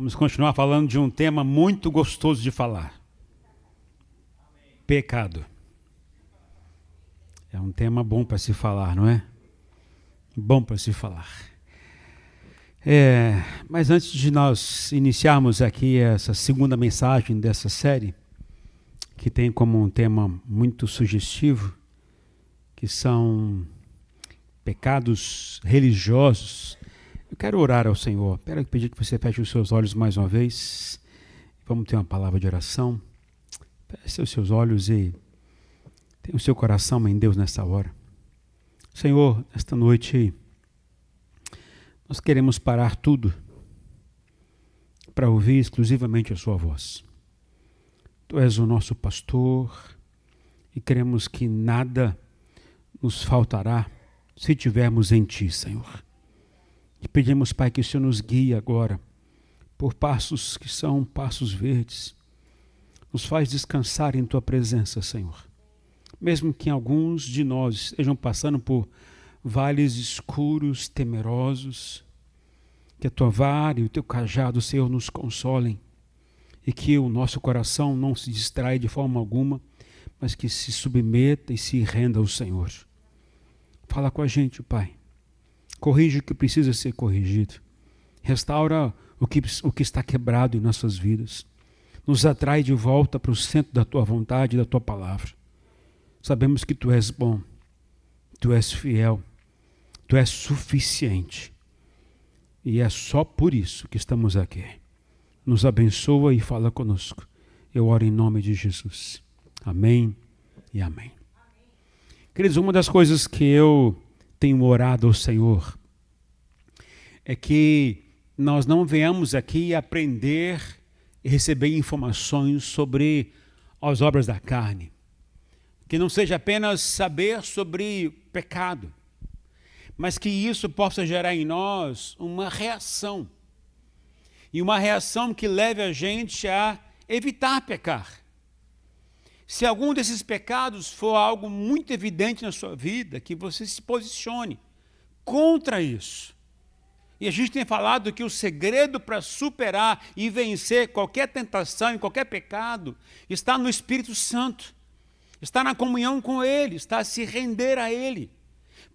Vamos continuar falando de um tema muito gostoso de falar. Pecado. É um tema bom para se falar, não é? Bom para se falar. Mas antes de nós iniciarmos aqui essa segunda mensagem dessa série, que tem como um tema muito sugestivo, que são pecados religiosos, eu quero orar ao Senhor. Quero pedir que você feche os seus olhos mais uma vez. Vamos ter uma palavra de oração. Feche os seus olhos e tenha o seu coração em Deus nessa hora. Senhor, esta noite nós queremos parar tudo para ouvir exclusivamente a sua voz. Tu és o nosso pastor e queremos que nada nos faltará se tivermos em Ti, Senhor. E pedimos, Pai, que o Senhor nos guie agora por passos que são passos verdes. Nos faz descansar em Tua presença, Senhor. Mesmo que alguns de nós estejam passando por vales escuros, temerosos, que a Tua vara e o Teu cajado, Senhor, nos consolem. E que o nosso coração não se distraia de forma alguma, mas que se submeta e se renda ao Senhor. Fala com a gente, Pai. Corrige o que precisa ser corrigido. Restaura o que está quebrado em nossas vidas. Nos atrai de volta para o centro da Tua vontade e da Tua palavra. Sabemos que Tu és bom, Tu és fiel, Tu és suficiente. E é só por isso que estamos aqui. Nos abençoa e fala conosco. Eu oro em nome de Jesus. Amém e amém. Queridos, uma das coisas que eu tenho orado ao Senhor é que nós não venhamos aqui aprender e receber informações sobre as obras da carne. Que não seja apenas saber sobre pecado, mas que isso possa gerar em nós uma reação. E uma reação que leve a gente a evitar pecar. Se algum desses pecados for algo muito evidente na sua vida, que você se posicione contra isso. E a gente tem falado que o segredo para superar e vencer qualquer tentação e qualquer pecado está no Espírito Santo. Está na comunhão com Ele, está a se render a Ele.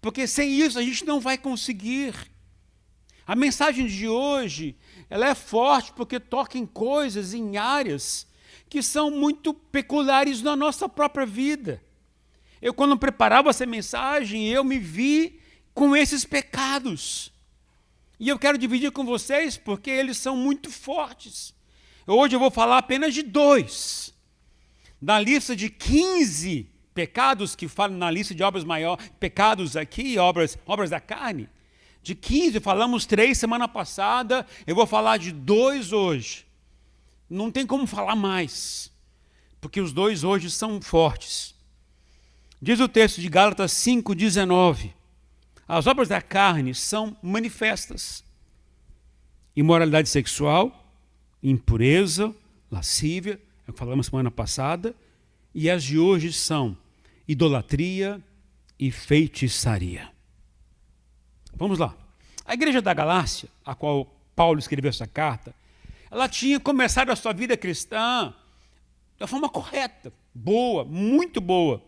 Porque sem isso a gente não vai conseguir. A mensagem de hoje, ela é forte porque toca em coisas, em áreas que são muito peculiares na nossa própria vida. Eu, quando preparava essa mensagem, eu me vi com esses pecados. E eu quero dividir com vocês porque eles são muito fortes. Hoje eu vou falar apenas de 2. Na lista de 15 pecados que falam na lista de obras maiores, pecados aqui, obras da carne, de 15, falamos 3 semana passada, eu vou falar de 2 hoje. Não tem como falar mais, porque os 2 hoje são fortes. Diz o texto de Gálatas 5:19, as obras da carne são manifestas: imoralidade sexual, impureza, lascívia, é o que falamos semana passada, e as de hoje são idolatria e feitiçaria. Vamos lá. A igreja da Galácia, a qual Paulo escreveu essa carta, ela tinha começado a sua vida cristã da forma correta, boa, muito boa.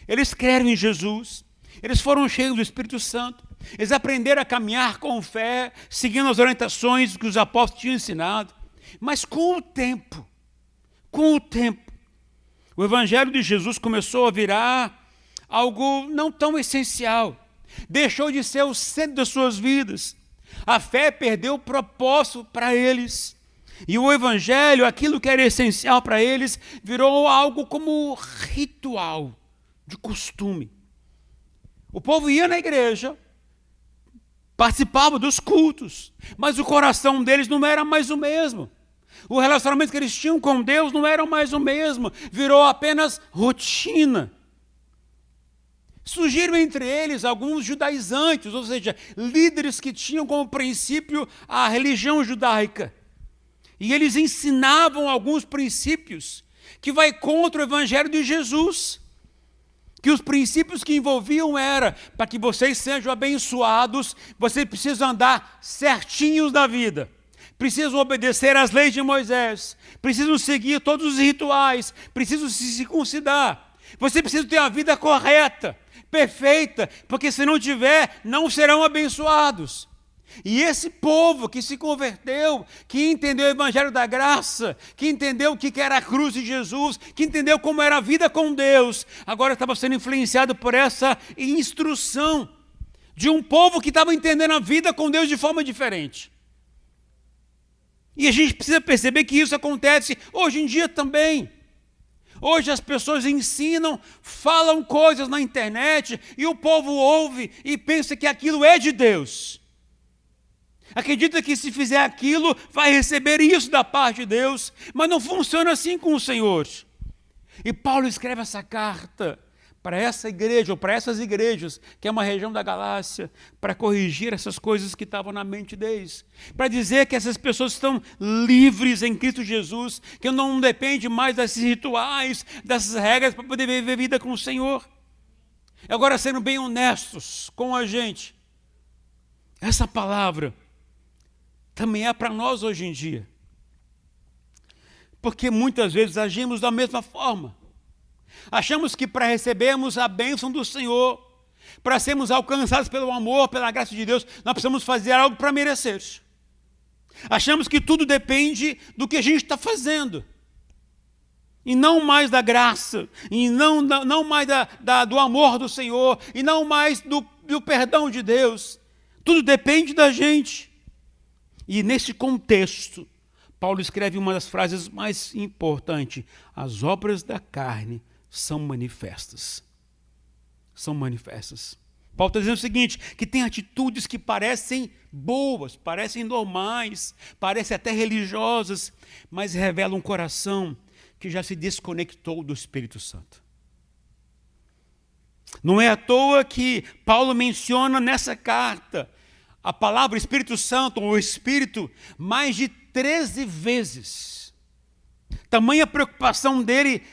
Eles creram em Jesus, eles foram cheios do Espírito Santo, eles aprenderam a caminhar com fé, seguindo as orientações que os apóstolos tinham ensinado. Mas com o tempo, o Evangelho de Jesus começou a virar algo não tão essencial. Deixou de ser o centro das suas vidas. A fé perdeu o propósito para eles. E o Evangelho, aquilo que era essencial para eles, virou algo como ritual, de costume. O povo ia na igreja, participava dos cultos, mas o coração deles não era mais o mesmo. O relacionamento que eles tinham com Deus não era mais o mesmo, virou apenas rotina. Surgiram entre eles alguns judaizantes, ou seja, líderes que tinham como princípio a religião judaica. E eles ensinavam alguns princípios que vai contra o Evangelho de Jesus. Que os princípios que envolviam era, para que vocês sejam abençoados, vocês precisam andar certinhos na vida. precisam obedecer às leis de Moisés, precisam seguir todos os rituais, precisam se circuncidar. Você precisa ter a vida correta, perfeita, porque se não tiver, não serão abençoados. E esse povo que se converteu, que entendeu o evangelho da graça, que entendeu o que era a cruz de Jesus, que entendeu como era a vida com Deus, agora estava sendo influenciado por essa instrução de um povo que estava entendendo a vida com Deus de forma diferente. E a gente precisa perceber que isso acontece hoje em dia também. Hoje as pessoas ensinam, falam coisas na internet e o povo ouve e pensa que aquilo é de Deus. Acredita que se fizer aquilo, vai receber isso da parte de Deus, mas não funciona assim com o Senhor. E Paulo escreve essa carta para essa igreja, ou para essas igrejas, que é uma região da Galácia, para corrigir essas coisas que estavam na mente deles, para dizer que essas pessoas estão livres em Cristo Jesus, que não depende mais desses rituais, dessas regras, para poder viver vida com o Senhor. Agora, sendo bem honestos com a gente, essa palavra também é para nós hoje em dia. Porque muitas vezes agimos da mesma forma. Achamos que para recebermos a bênção do Senhor, para sermos alcançados pelo amor, pela graça de Deus, nós precisamos fazer algo para merecer. Achamos que tudo depende do que a gente está fazendo. E não mais da graça, e não mais do amor do Senhor, e não mais do perdão de Deus. Tudo depende da gente. E nesse contexto, Paulo escreve uma das frases mais importantes: as obras da carne são manifestas. São manifestas. Paulo está dizendo o seguinte, que tem atitudes que parecem boas, parecem normais, parecem até religiosas, mas revelam um coração que já se desconectou do Espírito Santo. Não é à toa que Paulo menciona nessa carta a palavra Espírito Santo, ou Espírito, mais de 13 vezes. Tamanha preocupação dele,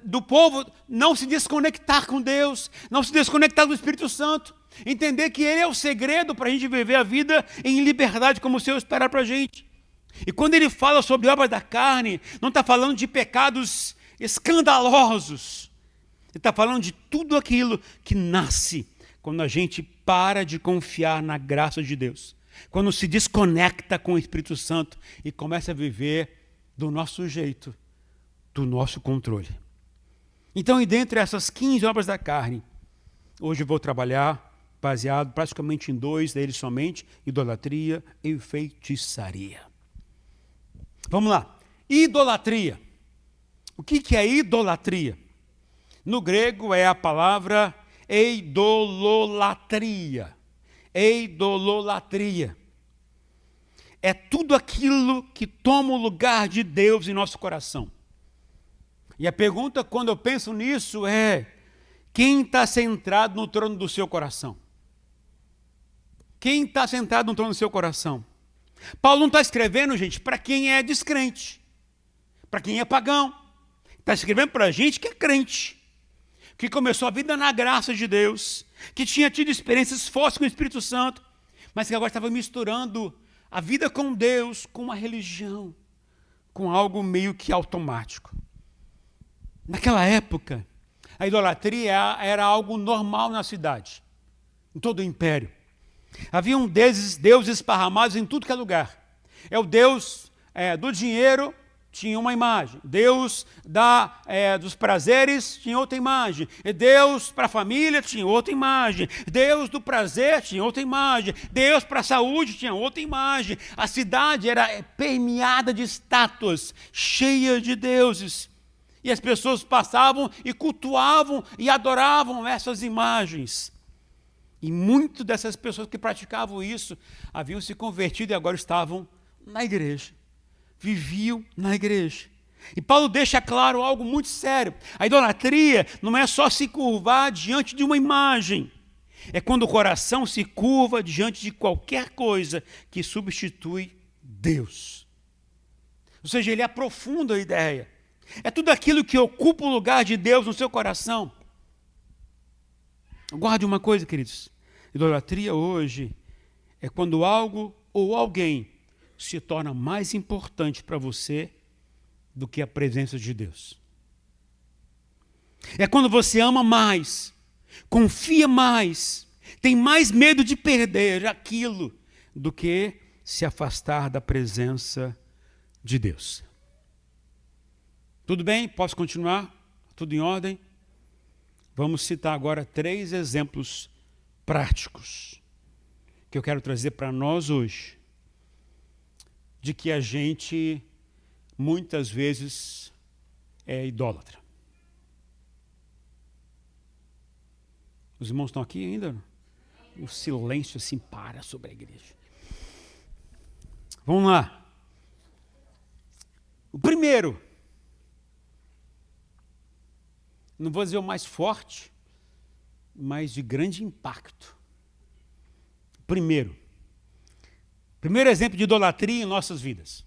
do povo, não se desconectar com Deus, não se desconectar do Espírito Santo, entender que Ele é o segredo para a gente viver a vida em liberdade, como o Senhor espera para a gente. E quando ele fala sobre obras da carne, não está falando de pecados escandalosos, ele está falando de tudo aquilo que nasce quando a gente para de confiar na graça de Deus, quando se desconecta com o Espírito Santo e começa a viver do nosso jeito, do nosso controle. Então, e dentre essas 15 obras da carne, hoje eu vou trabalhar baseado praticamente em 2 deles somente: idolatria e feitiçaria. Vamos lá. Idolatria. O que é idolatria? No grego é a palavra eidololatria. Eidololatria. É tudo aquilo que toma o lugar de Deus em nosso coração. E a pergunta, quando eu penso nisso, é: quem está sentado no trono do seu coração? Quem está sentado no trono do seu coração? Paulo não está escrevendo, gente, para quem é descrente, para quem é pagão. Está escrevendo para a gente que é crente, que começou a vida na graça de Deus, que tinha tido experiências fortes com o Espírito Santo, mas que agora estava misturando a vida com Deus com uma religião, com algo meio que automático. Naquela época, a idolatria era algo normal na cidade, em todo o império. Haviam deuses esparramados em tudo que é lugar. É o Deus do dinheiro, tinha uma imagem. Deus dos prazeres, tinha outra imagem. Deus para a família, tinha outra imagem. Deus do prazer, tinha outra imagem. Deus para a saúde, tinha outra imagem. A cidade era permeada de estátuas, cheia de deuses. E as pessoas passavam e cultuavam e adoravam essas imagens. E muitas dessas pessoas que praticavam isso haviam se convertido e agora estavam na igreja. Viviam na igreja. E Paulo deixa claro algo muito sério. A idolatria não é só se curvar diante de uma imagem. É quando o coração se curva diante de qualquer coisa que substitui Deus. Ou seja, ele aprofunda a ideia. É tudo aquilo que ocupa o lugar de Deus no seu coração. Guarde uma coisa, queridos. Idolatria hoje é quando algo ou alguém se torna mais importante para você do que a presença de Deus. É quando você ama mais, confia mais, tem mais medo de perder aquilo do que se afastar da presença de Deus. Tudo bem? Posso continuar? Tudo em ordem? Vamos citar agora 3 exemplos práticos que eu quero trazer para nós hoje, de que a gente muitas vezes é idólatra. Os irmãos estão aqui ainda? O silêncio assim para sobre a igreja. Vamos lá. O primeiro, não vou dizer o mais forte, mas de grande impacto. Primeiro exemplo de idolatria em nossas vidas.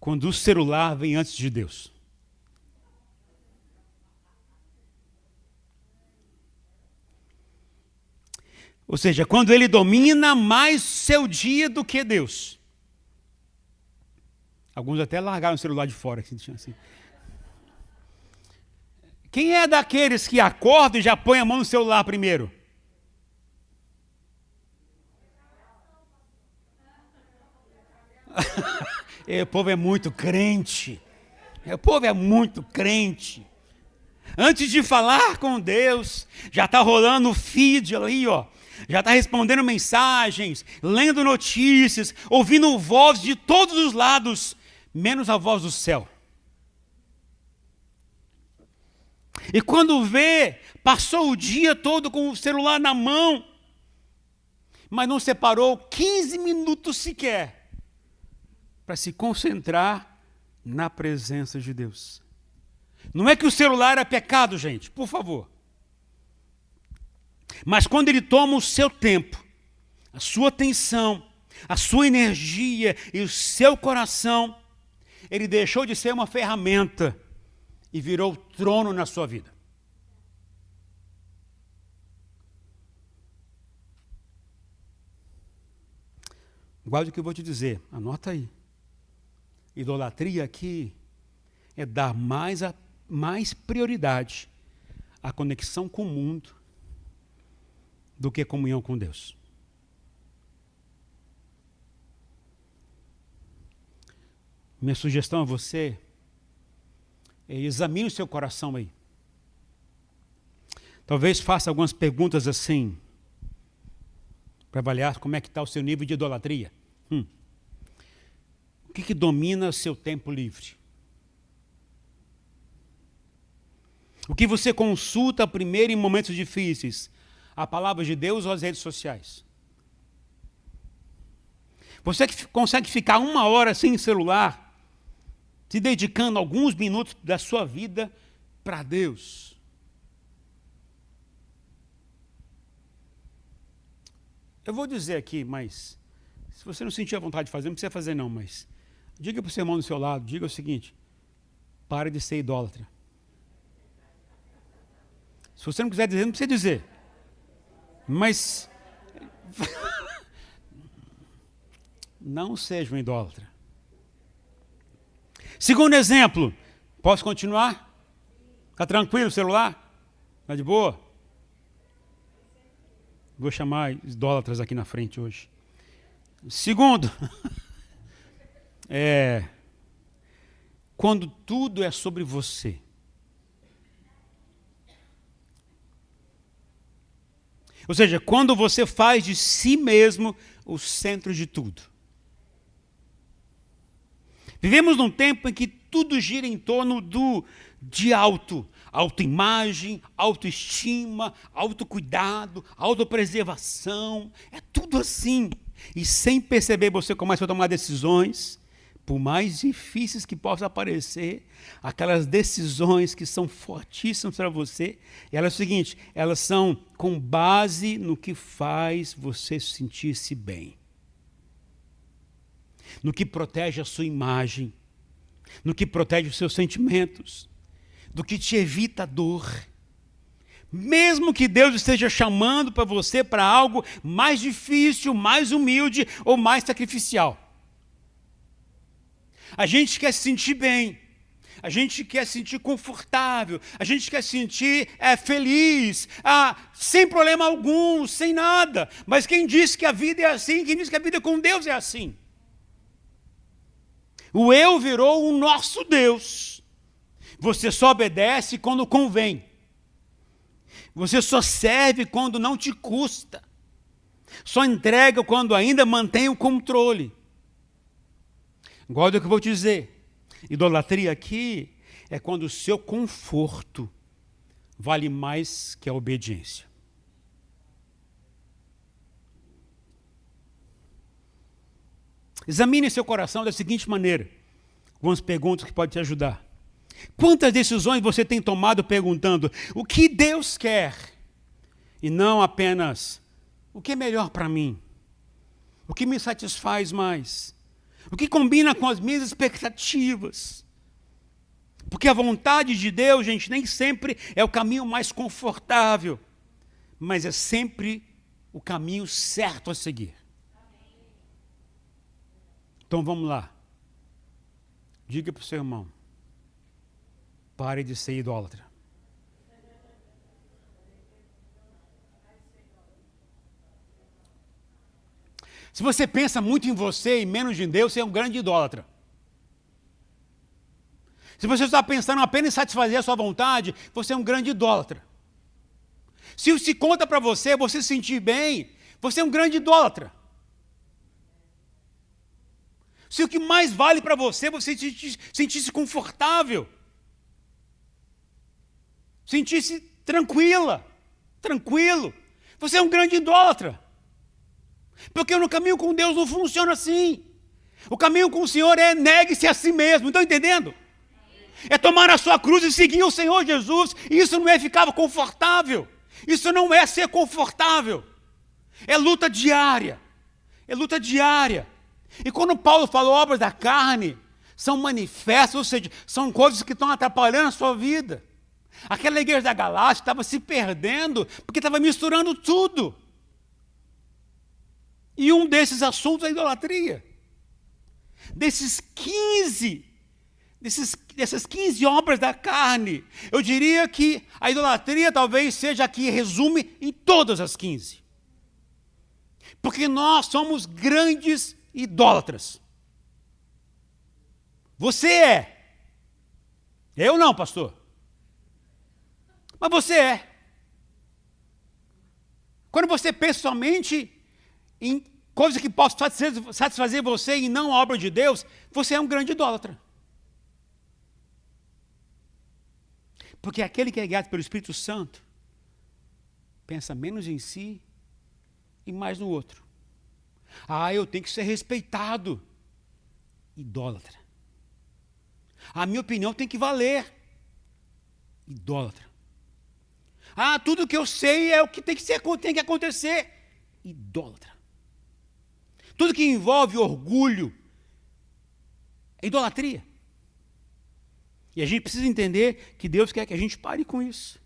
Quando o celular vem antes de Deus. Ou seja, quando ele domina mais seu dia do que Deus. Alguns até largaram o celular de fora. Assim. Quem é daqueles que acorda e já põe a mão no celular primeiro? O povo é muito crente. O povo é muito crente. Antes de falar com Deus, já está rolando o feed ali, ó. Já está respondendo mensagens, lendo notícias, ouvindo vozes de todos os lados, menos a voz do céu. E quando vê, passou o dia todo com o celular na mão, mas não separou 15 minutos sequer para se concentrar na presença de Deus. Não é que o celular é pecado, gente, por favor. Mas quando ele toma o seu tempo, a sua atenção, a sua energia e o seu coração, ele deixou de ser uma ferramenta e virou trono na sua vida. Guarde o que eu vou te dizer, anota aí. Idolatria aqui é dar mais prioridade à conexão com o mundo do que comunhão com Deus. Minha sugestão a você é examine o seu coração aí. Talvez faça algumas perguntas assim, para avaliar como é que está o seu nível de idolatria. O que domina o seu tempo livre? O que você consulta primeiro em momentos difíceis? A palavra de Deus ou as redes sociais? Você que consegue ficar 1 hora sem celular, se dedicando alguns minutos da sua vida para Deus? Eu vou dizer aqui, mas se você não sentir a vontade de fazer, não precisa fazer não, mas diga para o seu irmão do seu lado, diga o seguinte: pare de ser idólatra. Se você não quiser dizer, não precisa dizer. Mas não seja um idólatra. Segundo exemplo, posso continuar? Está tranquilo o celular? Está de boa? Vou chamar idólatras aqui na frente hoje. Segundo, quando tudo é sobre você. Ou seja, quando você faz de si mesmo o centro de tudo. Vivemos num tempo em que tudo gira em torno de autoimagem, autoestima, autocuidado, autopreservação. É tudo assim. E sem perceber, você começa a tomar decisões, por mais difíceis que possam aparecer, aquelas decisões que são fortíssimas para você, elas são o seguinte, elas são com base no que faz você sentir-se bem. No que protege a sua imagem, no que protege os seus sentimentos, do que te evita dor. Mesmo que Deus esteja chamando para você para algo mais difícil, mais humilde ou mais sacrificial. A gente quer se sentir bem, a gente quer se sentir confortável, a gente quer se sentir feliz, sem problema algum, sem nada. Mas quem disse que a vida é assim, quem disse que a vida com Deus é assim? O eu virou o nosso Deus. Você só obedece quando convém. Você só serve quando não te custa. Só entrega quando ainda mantém o controle. Guarda o que eu vou te dizer. Idolatria aqui é quando o seu conforto vale mais que a obediência. Examine seu coração da seguinte maneira. Algumas perguntas que podem te ajudar. Quantas decisões você tem tomado perguntando o que Deus quer? E não apenas o que é melhor para mim? O que me satisfaz mais? O que combina com as minhas expectativas? Porque a vontade de Deus, gente, nem sempre é o caminho mais confortável, mas é sempre o caminho certo a seguir. Então vamos lá. Diga para o seu irmão. Pare de ser idólatra. Se você pensa muito em você e menos em Deus, você é um grande idólatra. Se você está pensando apenas em satisfazer a sua vontade, você é um grande idólatra. Se conta para você se sentir bem, você é um grande idólatra. Se o que mais vale para você é você sentir-se confortável, sentir-se tranquilo, você é um grande idólatra. Porque no caminho com Deus não funciona assim. O caminho com o Senhor é negue-se a si mesmo, estão entendendo? É tomar a sua cruz e seguir o Senhor Jesus. E isso não é ficar confortável. Isso não é ser confortável. É luta diária. É luta diária. E quando Paulo falou obras da carne, são manifestas, ou seja, são coisas que estão atrapalhando a sua vida. Aquela igreja da Galácia estava se perdendo porque estava misturando tudo. E um desses assuntos é a idolatria. Dessas 15 obras da carne, eu diria que a idolatria talvez seja a que resume em todas as 15. Porque nós somos grandes idólatras. Você é. Eu não, pastor. Mas você é. Quando você pensa somente em coisas que possam satisfazer você e não a obra de Deus, você é um grande idólatra. Porque aquele que é guiado pelo Espírito Santo pensa menos em si e mais no outro. Eu tenho que ser respeitado. Idólatra. A minha opinião tem que valer. Idólatra. Tudo que eu sei é o que tem que acontecer. Idólatra. Tudo que envolve orgulho é idolatria. E a gente precisa entender que Deus quer que a gente pare com isso.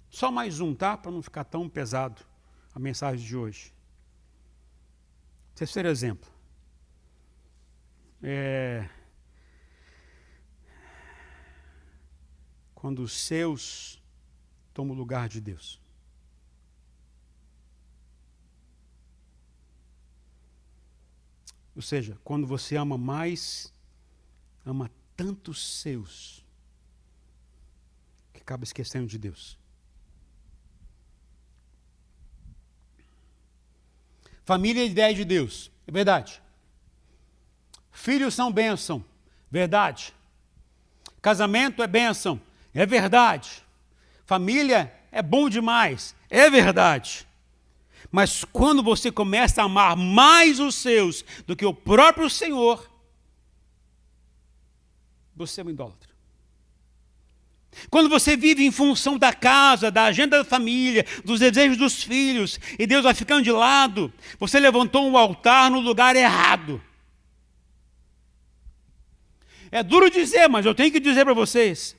Só mais um, tá? Para não ficar tão pesado a mensagem de hoje. Terceiro exemplo. Quando os seus tomam o lugar de Deus. Ou seja, quando você ama tanto os seus, que acaba esquecendo de Deus. Família é ideia de Deus, é verdade. Filhos são bênção, verdade. Casamento é bênção, é verdade. Família é bom demais, é verdade. Mas quando você começa a amar mais os seus do que o próprio Senhor, você é um idólatra. Quando você vive em função da casa, da agenda da família, dos desejos dos filhos, e Deus vai ficando de lado, você levantou um altar no lugar errado. É duro dizer, mas eu tenho que dizer para vocês.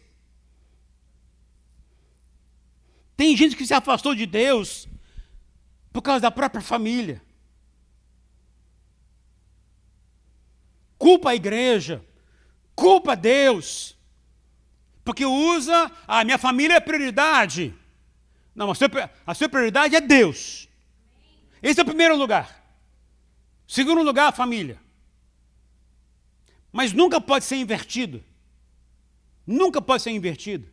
Tem gente que se afastou de Deus por causa da própria família. Culpa a igreja, culpa Deus, porque usa, minha família é prioridade. Não, a sua prioridade é Deus. Esse é o primeiro lugar. Segundo lugar, a família. Mas nunca pode ser invertido. Nunca pode ser invertido.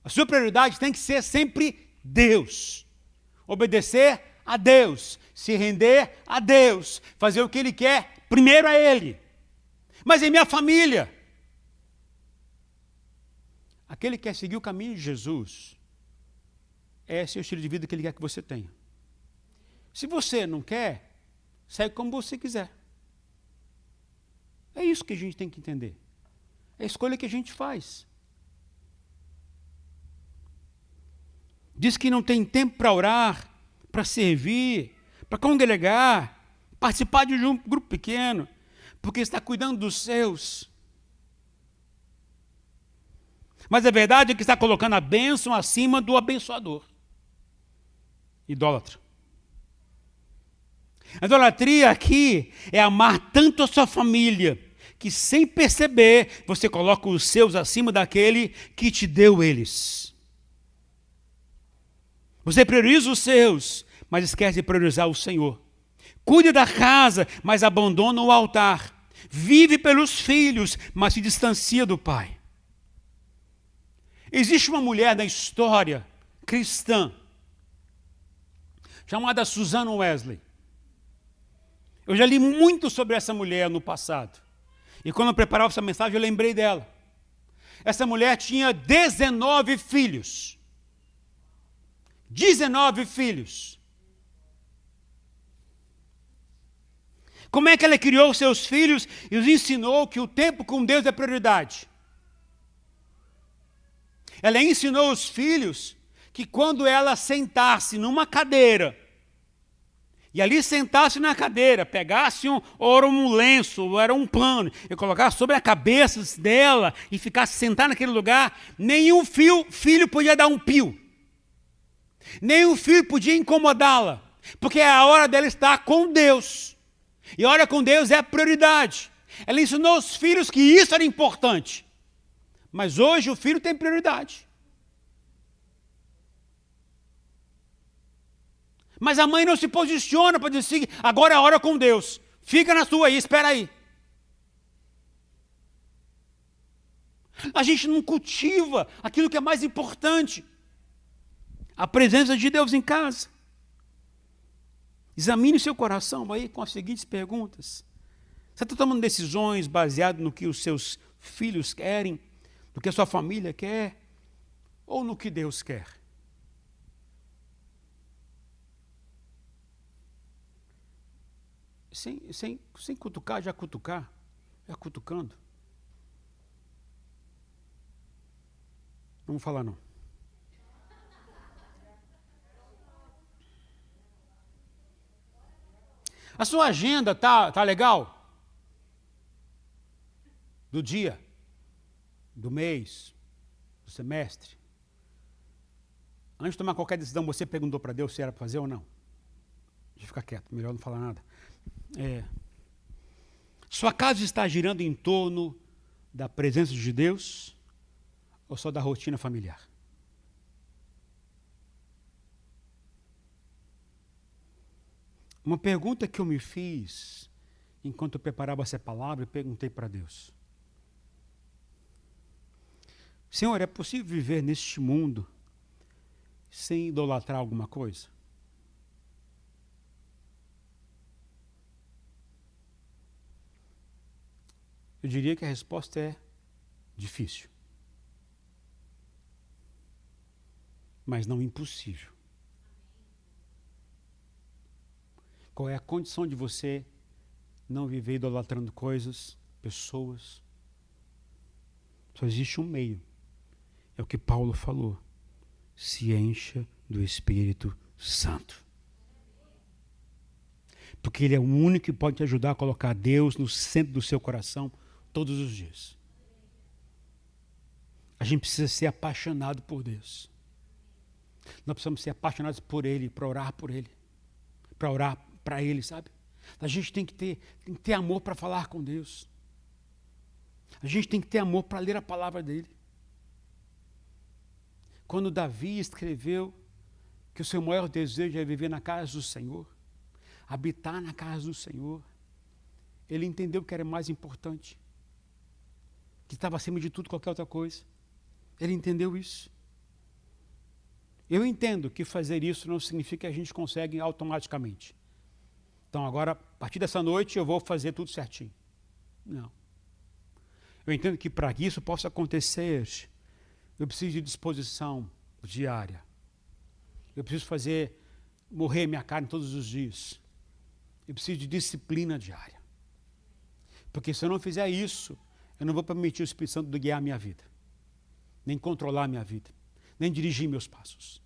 A sua prioridade tem que ser sempre Deus. Obedecer a Deus. Se render a Deus. Fazer o que Ele quer, primeiro a Ele. Mas em minha família. Aquele que quer seguir o caminho de Jesus, esse é o estilo de vida que Ele quer que você tenha. Se você não quer, segue como você quiser. É isso que a gente tem que entender. É a escolha que a gente faz. Diz que não tem tempo para orar, para servir, para congregar, participar de um grupo pequeno, porque está cuidando dos seus. Mas a verdade é que está colocando a bênção acima do abençoador. Idólatra. A idolatria aqui é amar tanto a sua família, que sem perceber, você coloca os seus acima daquele que te deu eles. Você prioriza os seus, mas esquece de priorizar o Senhor. Cuida da casa, mas abandona o altar. Vive pelos filhos, mas se distancia do pai. Existe uma mulher da história cristã, chamada Susan Wesley. Eu já li muito sobre essa mulher no passado. E quando eu preparava essa mensagem, eu lembrei dela. Essa mulher tinha 19 filhos. 19 filhos. Como é que ela criou seus filhos e os ensinou que o tempo com Deus é prioridade? Ela ensinou os filhos que quando ela sentasse numa cadeira, e ali sentasse na cadeira, pegasse um lenço, ou era um pano, e colocasse sobre a cabeça dela, e ficasse sentada naquele lugar, nenhum filho podia dar um pio. Nenhum filho podia incomodá-la, porque é a hora dela estar com Deus. E a hora com Deus é a prioridade. Ela ensinou os filhos que isso era importante. Mas hoje o filho tem prioridade. Mas a mãe não se posiciona para dizer assim, agora é a hora com Deus. Fica na sua aí, espera aí. A gente não cultiva aquilo que é mais importante. A presença de Deus em casa. Examine seu coração aí com as seguintes perguntas. Você está tomando decisões baseadas no que os seus filhos querem, no que a sua família quer, ou no que Deus quer? Sem cutucar, já cutucando. Não vou falar não. A sua agenda tá legal? Do dia, do mês, do semestre. Antes de tomar qualquer decisão, você perguntou para Deus se era para fazer ou não? Deixa eu ficar quieto, melhor não falar nada. Sua casa está girando em torno da presença de Deus ou só da rotina familiar? Uma pergunta que eu me fiz enquanto eu preparava essa palavra, eu perguntei para Deus: Senhor, é possível viver neste mundo sem idolatrar alguma coisa? Eu diria que a resposta é difícil. Mas não impossível. Qual é a condição de você não viver idolatrando coisas, pessoas? Só existe um meio. É o que Paulo falou. Se encha do Espírito Santo. Porque Ele é o único que pode te ajudar a colocar Deus no centro do seu coração todos os dias. A gente precisa ser apaixonado por Deus. Nós precisamos ser apaixonados por Ele, para orar por Ele, para orar para Ele, sabe? A gente tem que ter amor para falar com Deus. A gente tem que ter amor para ler a palavra dEle. Quando Davi escreveu que o seu maior desejo é viver na casa do Senhor, habitar na casa do Senhor, ele entendeu que era mais importante, que estava acima de tudo, qualquer outra coisa. Ele entendeu isso. Eu entendo que fazer isso não significa que a gente consegue automaticamente. Então agora, a partir dessa noite, eu vou fazer tudo certinho. Não. Eu entendo que para que isso possa acontecer, eu preciso de disposição diária. Eu preciso morrer minha carne todos os dias. Eu preciso de disciplina diária. Porque se eu não fizer isso, eu não vou permitir o Espírito Santo guiar a minha vida, nem controlar a minha vida, nem dirigir meus passos.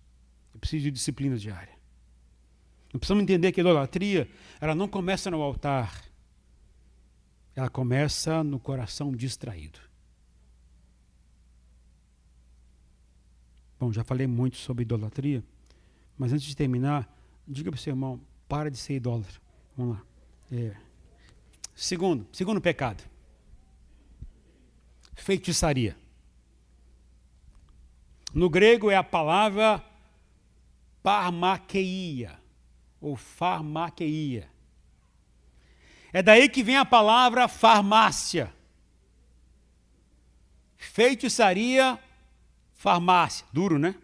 Eu preciso de disciplina diária. Nós precisamos entender que a idolatria, ela não começa no altar, ela começa no coração distraído. Bom, já falei muito sobre idolatria, mas antes de terminar, diga para o seu irmão, para de ser idólatra. Vamos lá. Segundo pecado. Feitiçaria. No grego é a palavra parmakeia, ou farmakeia. É daí que vem a palavra farmácia. Feitiçaria, farmácia. Duro, né?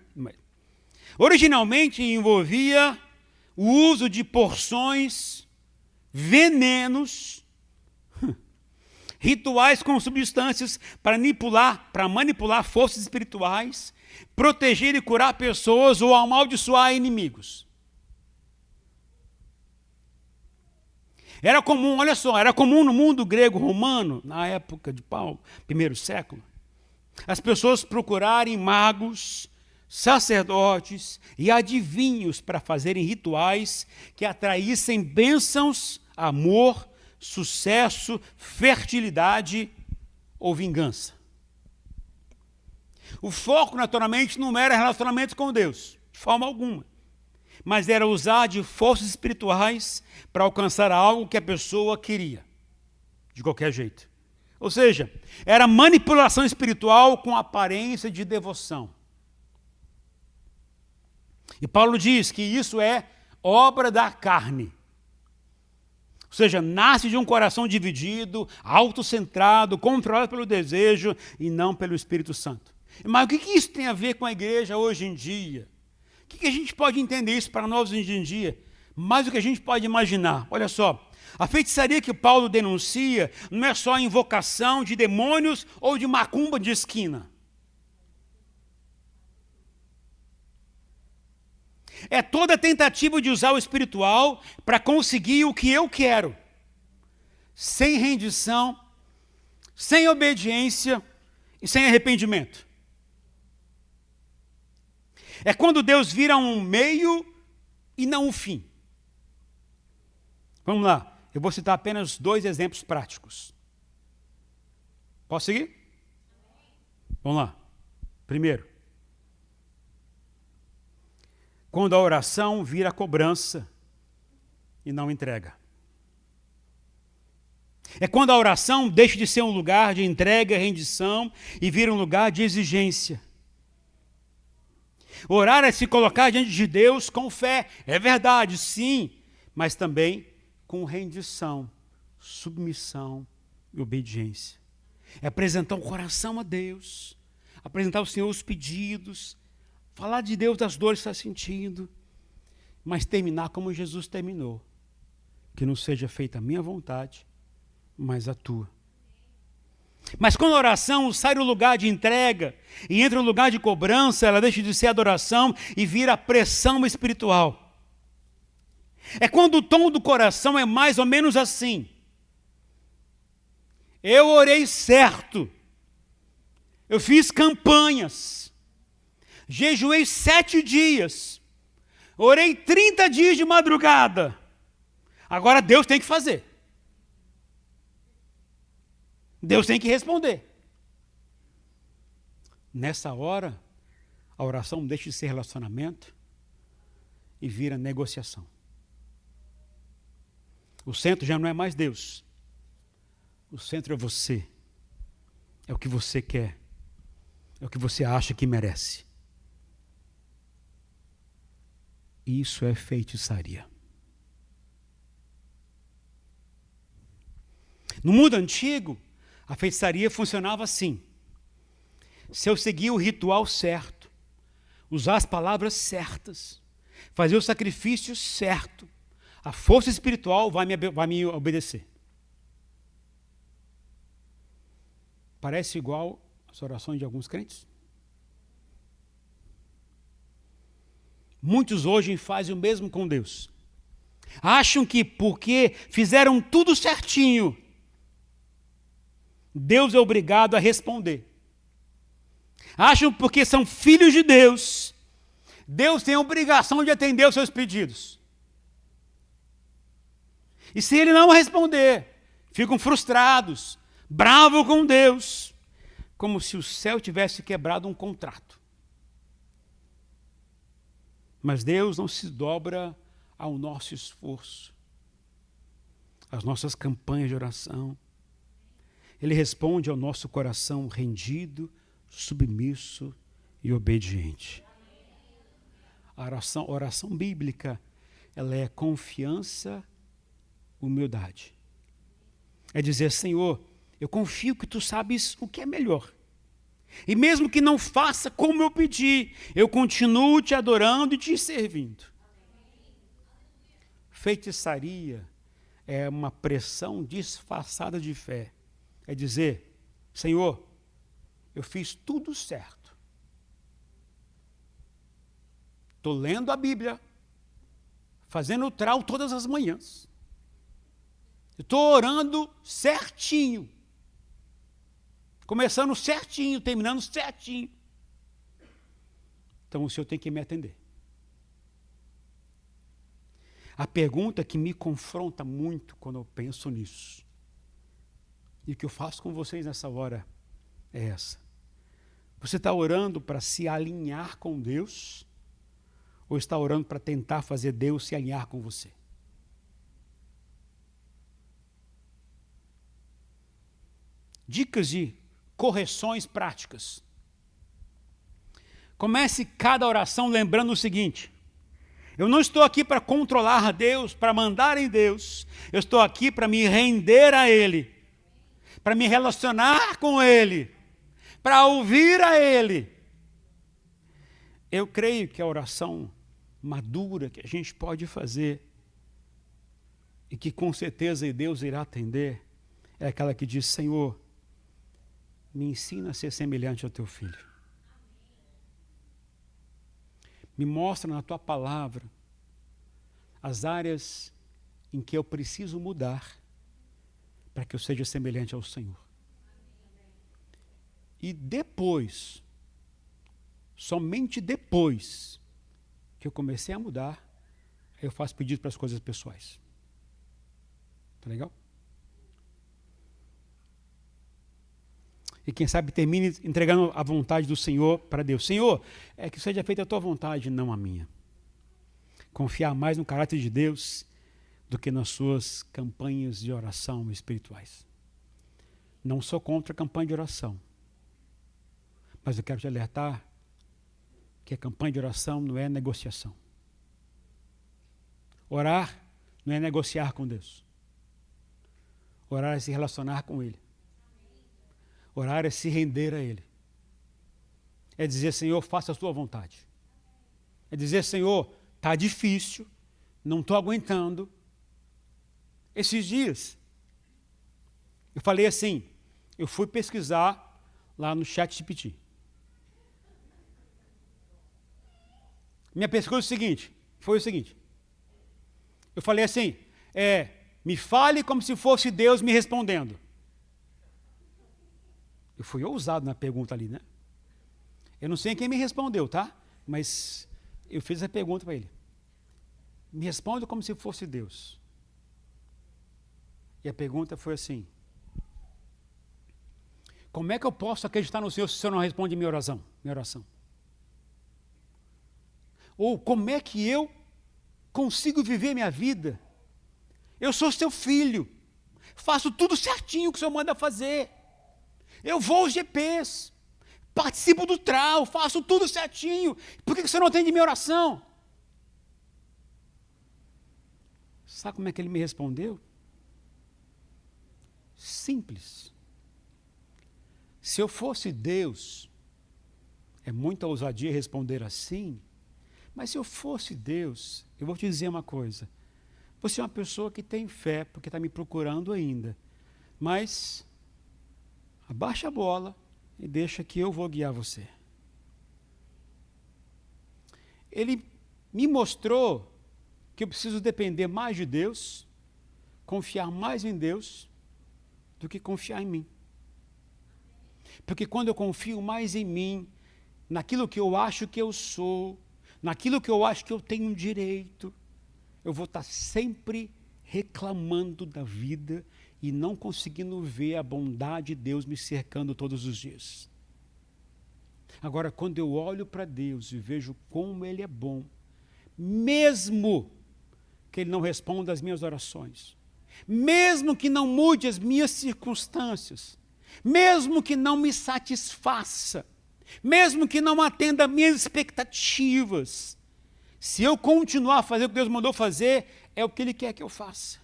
Originalmente envolvia o uso de porções, venenos, rituais com substâncias para manipular forças espirituais, proteger e curar pessoas ou amaldiçoar inimigos. Era comum no mundo grego-romano, na época de Paulo, primeiro século, as pessoas procurarem magos, sacerdotes e adivinhos para fazerem rituais que atraíssem bênçãos, amor, sucesso, fertilidade ou vingança. O foco, naturalmente, não era relacionamento com Deus, de forma alguma, mas era usar de forças espirituais para alcançar algo que a pessoa queria, de qualquer jeito. Ou seja, era manipulação espiritual com aparência de devoção. E Paulo diz que isso é obra da carne. Ou seja, nasce de um coração dividido, autocentrado, controlado pelo desejo e não pelo Espírito Santo. Mas o que isso tem a ver com a igreja hoje em dia? O que a gente pode entender isso para nós hoje em dia? Mais do que a gente pode imaginar. Olha só, a feitiçaria que Paulo denuncia não é só a invocação de demônios ou de macumba de esquina. É toda a tentativa de usar o espiritual para conseguir o que eu quero. Sem rendição, sem obediência e sem arrependimento. É quando Deus vira um meio e não um fim. Vamos lá, eu vou citar apenas 2 exemplos práticos. Posso seguir? Vamos lá. Primeiro, quando a oração vira cobrança e não entrega. É quando a oração deixa de ser um lugar de entrega e rendição e vira um lugar de exigência. Orar é se colocar diante de Deus com fé. É verdade, sim, mas também com rendição, submissão e obediência. É apresentar o coração a Deus, apresentar ao Senhor os pedidos, falar de Deus das dores que está sentindo, mas terminar como Jesus terminou. Que não seja feita a minha vontade, mas a tua. Mas quando a oração sai do lugar de entrega e entra no lugar de cobrança, ela deixa de ser adoração e vira pressão espiritual. É quando o tom do coração é mais ou menos assim. Eu orei certo. Eu fiz campanhas. Jejuei 7 dias. Orei 30 dias de madrugada. Agora Deus tem que fazer. Deus tem que responder. Nessa hora, a oração deixa de ser relacionamento e vira negociação. O centro já não é mais Deus. O centro é você. É o que você quer. É o que você acha que merece. Isso é feitiçaria. No mundo antigo, a feitiçaria funcionava assim. Se eu seguir o ritual certo, usar as palavras certas, fazer o sacrifício certo, a força espiritual vai me obedecer. Parece igual às orações de alguns crentes. Muitos hoje fazem o mesmo com Deus. Acham que porque fizeram tudo certinho, Deus é obrigado a responder. Acham que porque são filhos de Deus, Deus tem a obrigação de atender os seus pedidos. E se Ele não responder, ficam frustrados, bravos com Deus, como se o céu tivesse quebrado um contrato. Mas Deus não se dobra ao nosso esforço, às nossas campanhas de oração. Ele responde ao nosso coração rendido, submisso e obediente. A oração bíblica, ela é confiança, humildade. É dizer, Senhor, eu confio que Tu sabes o que é melhor. E mesmo que não faça como eu pedi, eu continuo Te adorando e Te servindo. Feitiçaria é uma pressão disfarçada de fé. É dizer, Senhor, eu fiz tudo certo. Estou lendo a Bíblia, fazendo o trau todas as manhãs. Estou orando certinho. Começando certinho, terminando certinho. Então o Senhor tem que me atender. A pergunta que me confronta muito quando eu penso nisso, e o que eu faço com vocês nessa hora é essa. Você está orando para se alinhar com Deus? Ou está orando para tentar fazer Deus se alinhar com você? Dicas de correções práticas. Comece cada oração lembrando o seguinte: eu não estou aqui para controlar Deus, para mandar em Deus. Eu estou aqui para me render a Ele, para me relacionar com Ele, para ouvir a Ele. Eu creio que a oração madura que a gente pode fazer e que com certeza Deus irá atender é aquela que diz, Senhor, me ensina a ser semelhante ao Teu Filho. Me mostra na Tua palavra as áreas em que eu preciso mudar para que eu seja semelhante ao Senhor. E depois, somente depois que eu comecei a mudar, eu faço pedido para as coisas pessoais. Tá legal? E quem sabe termine entregando a vontade do Senhor para Deus. Senhor, é que seja feita a Tua vontade, não a minha. Confiar mais no caráter de Deus do que nas suas campanhas de oração espirituais. Não sou contra a campanha de oração, mas eu quero te alertar que a campanha de oração não é negociação. Orar não é negociar com Deus. Orar é se relacionar com Ele. Orar é se render a Ele. É dizer, Senhor, faça a Tua vontade. É dizer, Senhor, está difícil, não estou aguentando. Esses dias, eu falei assim, eu fui pesquisar lá no ChatGPT. Minha pesquisa foi o seguinte, eu falei assim, me fale como se fosse Deus me respondendo. Eu fui ousado na pergunta ali, né? Eu não sei quem me respondeu, tá? Mas eu fiz a pergunta para ele. Me responda como se fosse Deus. E a pergunta foi assim, como é que eu posso acreditar no Senhor se o Senhor não responde minha oração? Ou como é que eu consigo viver minha vida? Eu sou seu filho, faço tudo certinho que o Senhor manda fazer. Eu vou aos GPs, participo do TRAU, faço tudo certinho. Por que você não atende minha oração? Sabe como é que ele me respondeu? Simples. Se eu fosse Deus, é muita ousadia responder assim, mas se eu fosse Deus, eu vou te dizer uma coisa. Você é uma pessoa que tem fé, porque está me procurando ainda. Mas abaixa a bola e deixa que eu vou guiar você. Ele me mostrou que eu preciso depender mais de Deus, confiar mais em Deus, do que confiar em mim. Porque quando eu confio mais em mim, naquilo que eu acho que eu sou, naquilo que eu acho que eu tenho direito, eu vou estar sempre reclamando da vida e não conseguindo ver a bondade de Deus me cercando todos os dias. Agora, quando eu olho para Deus e vejo como Ele é bom, mesmo que Ele não responda às minhas orações, mesmo que não mude as minhas circunstâncias, mesmo que não me satisfaça, mesmo que não atenda às minhas expectativas, se eu continuar a fazer o que Deus mandou fazer, é o que Ele quer que eu faça.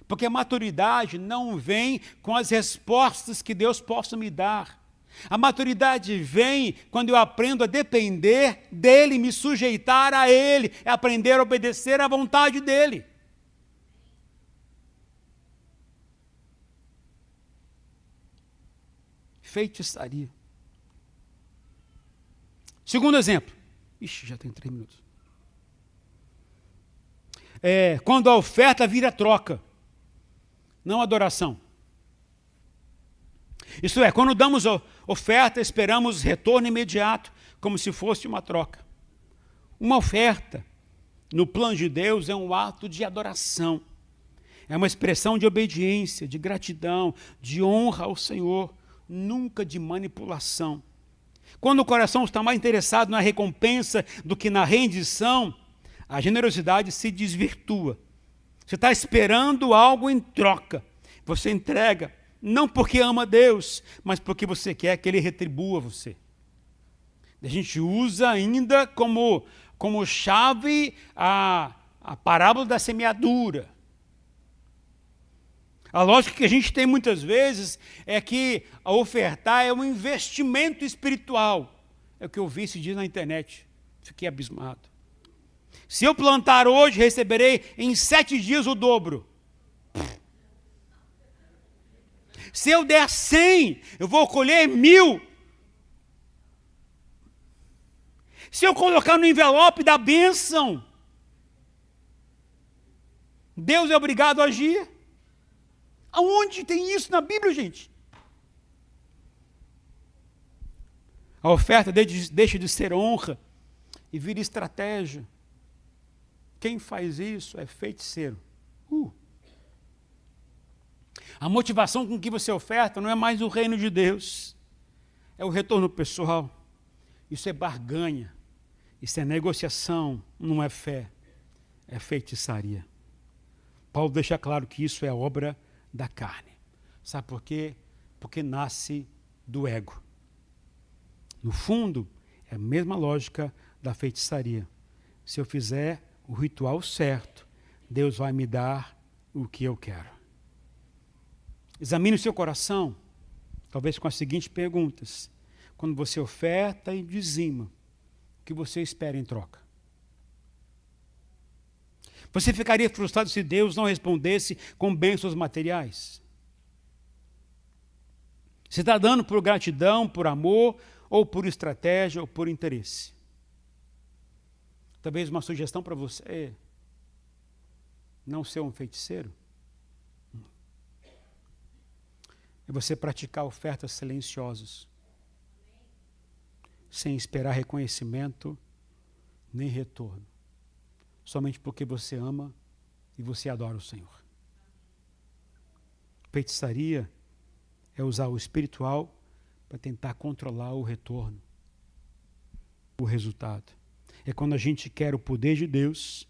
Porque a maturidade não vem com as respostas que Deus possa me dar. A maturidade vem quando eu aprendo a depender dEle, me sujeitar a Ele, aprender a obedecer à vontade dEle. Feitiçaria. Segundo exemplo. Ixi, já tem 3 minutos. Quando a oferta vira troca, não adoração. Isso é, quando damos oferta, esperamos retorno imediato, como se fosse uma troca. Uma oferta, no plano de Deus, é um ato de adoração. É uma expressão de obediência, de gratidão, de honra ao Senhor, nunca de manipulação. Quando o coração está mais interessado na recompensa do que na rendição, a generosidade se desvirtua. Você está esperando algo em troca. Você entrega, não porque ama Deus, mas porque você quer que Ele retribua você. A gente usa ainda como chave a parábola da semeadura. A lógica que a gente tem muitas vezes é que a ofertar é um investimento espiritual. É o que eu vi esse dia na internet. Fiquei abismado. Se eu plantar hoje, receberei em 7 dias o dobro. Se eu der 100, eu vou colher 1000. Se eu colocar no envelope da bênção, Deus é obrigado a agir. Aonde tem isso na Bíblia, gente? A oferta deixa de ser honra e vira estratégia. Quem faz isso é feiticeiro. A motivação com que você oferta não é mais o reino de Deus. É o retorno pessoal. Isso é barganha. Isso é negociação. Não é fé. É feitiçaria. Paulo deixa claro que isso é obra da carne. Sabe por quê? Porque nasce do ego. No fundo, é a mesma lógica da feitiçaria. Se eu fizer o ritual certo, Deus vai me dar o que eu quero. Examine o seu coração, talvez com as seguintes perguntas. Quando você oferta e dizima, o que você espera em troca? Você ficaria frustrado se Deus não respondesse com bênçãos materiais? Você está dando por gratidão, por amor, ou por estratégia, ou por interesse? Talvez uma sugestão para você: não ser um feiticeiro. É você praticar ofertas silenciosas, sem esperar reconhecimento nem retorno, somente porque você ama e você adora o Senhor. Feitiçaria é usar o espiritual para tentar controlar o retorno, o resultado. É quando a gente quer o poder de Deus,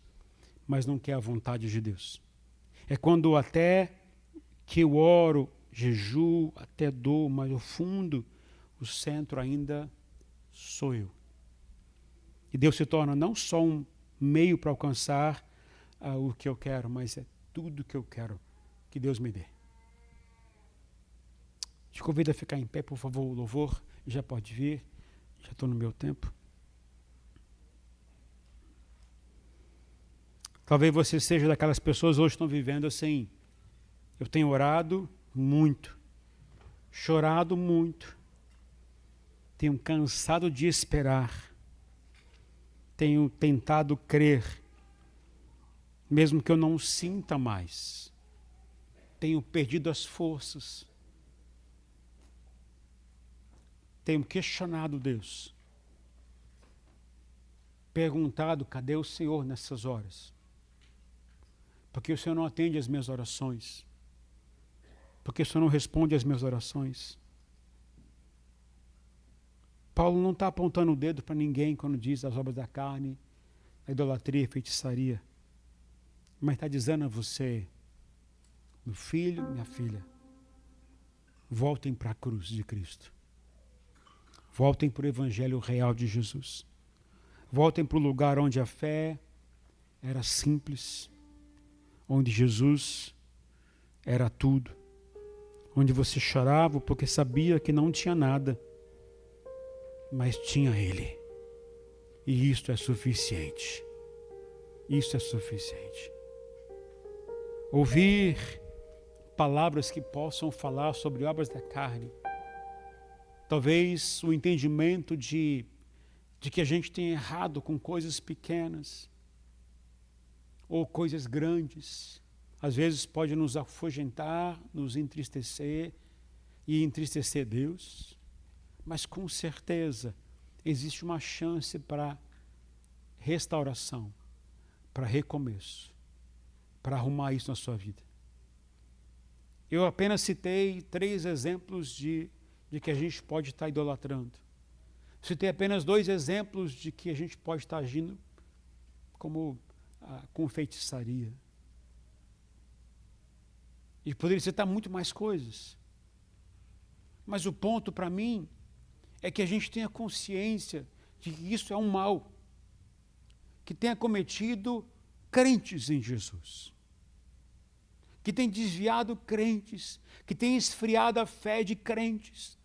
mas não quer a vontade de Deus. É quando até que eu oro, jejuo, até dou, mas no fundo, o centro ainda sou eu. E Deus se torna não só um meio para alcançar o que eu quero, mas é tudo que eu quero que Deus me dê. Te convido a ficar em pé, por favor, o louvor já pode vir, já estou no meu tempo. Talvez você seja daquelas pessoas hoje que estão vivendo assim. Eu tenho orado muito, chorado muito, tenho cansado de esperar, tenho tentado crer, mesmo que eu não sinta mais, tenho perdido as forças, tenho questionado Deus, perguntado, cadê o Senhor nessas horas? Porque o Senhor não atende as minhas orações, porque o Senhor não responde às minhas orações. Paulo não está apontando o dedo para ninguém quando diz as obras da carne, a idolatria e a feitiçaria, mas está dizendo a você, meu filho, minha filha, voltem para a cruz de Cristo. Voltem para o evangelho real de Jesus. Voltem para o lugar onde a fé era simples, onde Jesus era tudo, onde você chorava porque sabia que não tinha nada, mas tinha Ele. E isto é suficiente. Isso é suficiente. Ouvir palavras que possam falar sobre obras da carne. Talvez o entendimento de que a gente tem errado com coisas pequenas ou coisas grandes. Às vezes pode nos afugentar, nos entristecer e entristecer Deus. Mas com certeza existe uma chance para restauração, para recomeço, para arrumar isso na sua vida. Eu apenas citei 3 exemplos de que a gente pode estar idolatrando. Citei apenas 2 exemplos de que a gente pode estar agindo como com feitiçaria. E poderia citar muito mais coisas. Mas o ponto para mim é que a gente tenha consciência de que isso é um mal que tem acometido crentes em Jesus, que tem desviado crentes, que tem esfriado a fé de crentes,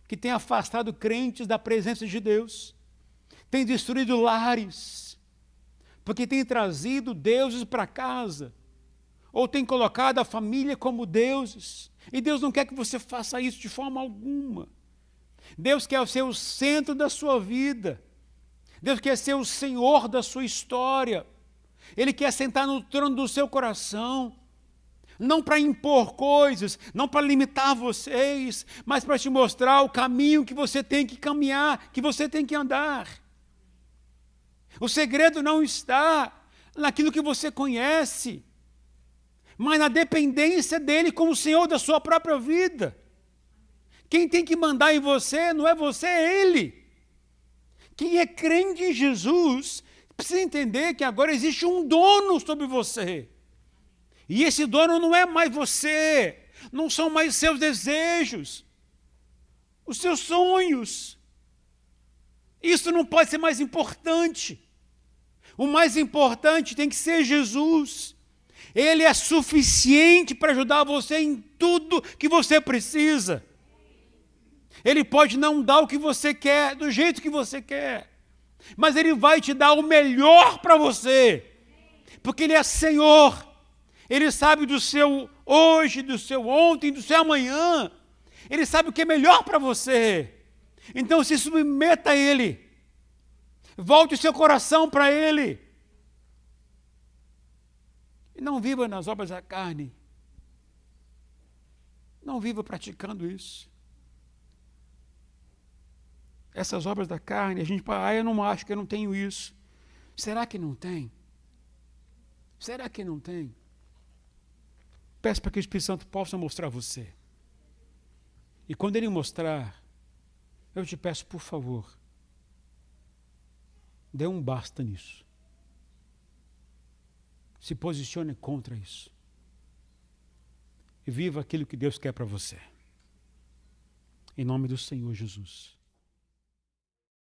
que tem afastado crentes da presença de Deus, tem destruído lares, porque tem trazido deuses para casa, ou tem colocado a família como deuses, e Deus não quer que você faça isso de forma alguma. Deus quer ser o centro da sua vida, Deus quer ser o Senhor da sua história, Ele quer sentar no trono do seu coração, não para impor coisas, não para limitar vocês, mas para te mostrar o caminho que você tem que caminhar, que você tem que andar. O segredo não está naquilo que você conhece, mas na dependência dEle como Senhor da sua própria vida. Quem tem que mandar em você não é você, é Ele. Quem é crente em Jesus precisa entender que agora existe um dono sobre você. E esse dono não é mais você, não são mais seus desejos, os seus sonhos. Isso não pode ser mais importante. O mais importante tem que ser Jesus. Ele é suficiente para ajudar você em tudo que você precisa. Ele pode não dar o que você quer, do jeito que você quer, mas Ele vai te dar o melhor para você, porque Ele é Senhor. Ele sabe do seu hoje, do seu ontem, do seu amanhã. Ele sabe o que é melhor para você. Então se submeta a Ele. Volte o seu coração para Ele. E não viva nas obras da carne. Não viva praticando isso. Essas obras da carne, a gente fala, eu não acho que eu não tenho isso. Será que não tem? Será que não tem? Peço para que o Espírito Santo possa mostrar a você. E quando Ele mostrar, eu te peço, por favor, Dê um basta nisso. Se posicione contra isso. E viva aquilo que Deus quer para você. Em nome do Senhor Jesus.